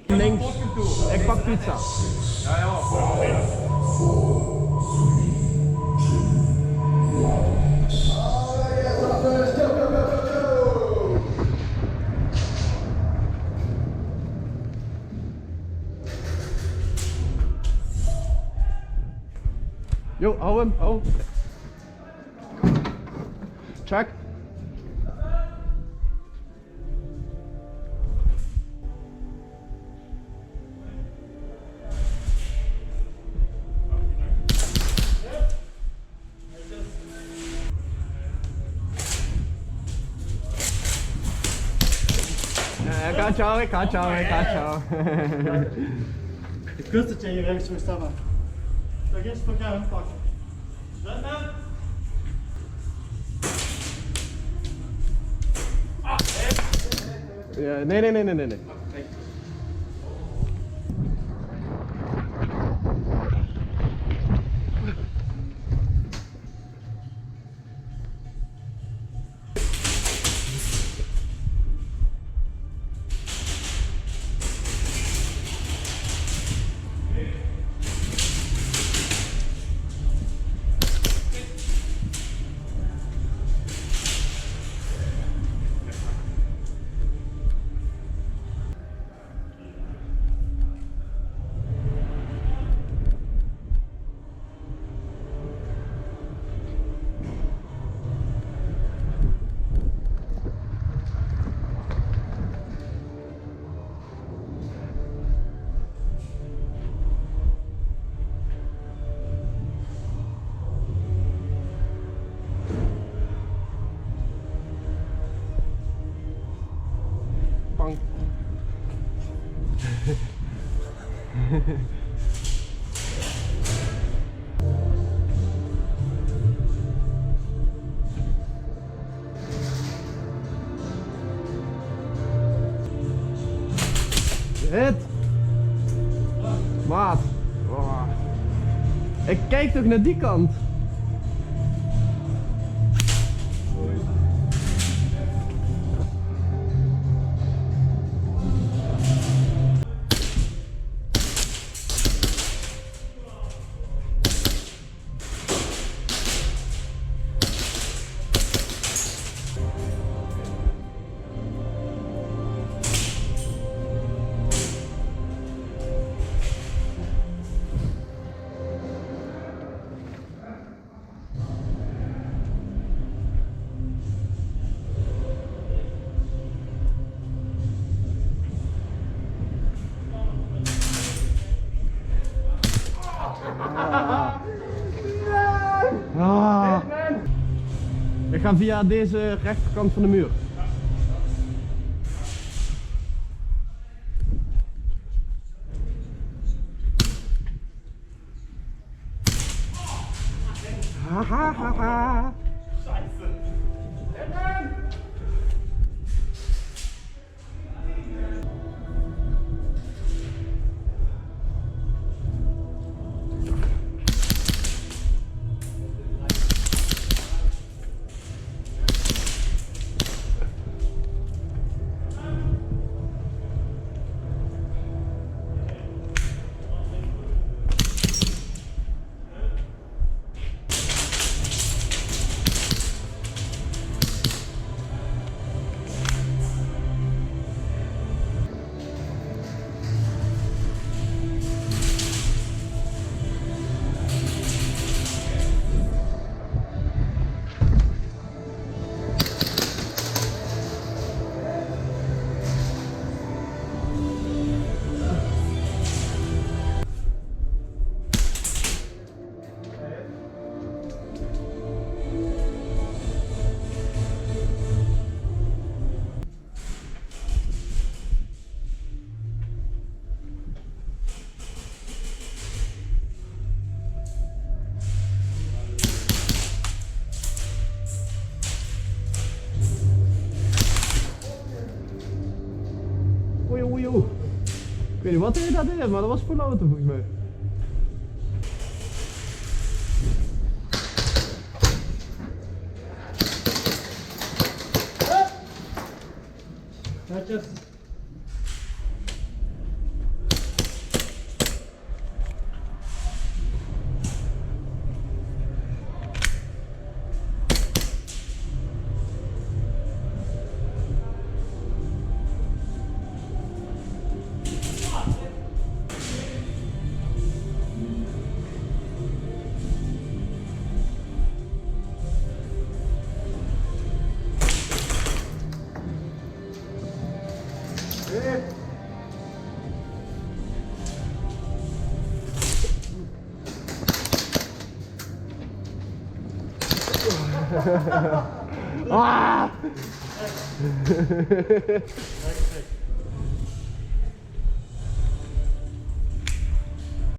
Links. Ik pak pizza. Ja, ja. Yo, hou hem, hou hem. Check. Ik ga ciao. De kussen tegen je rechts voor staan. Zal ik eerst van jou pakken? Zet hem. Ja, nee. Pang. Hit! Maat! Oh. Ik kijk toch naar die kant? Ah. Ik ga via deze rechterkant van de muur. Hahaha. Oei. Ik weet niet wat dat is, maar dat was voor auto volgens mij. Netjes. 아!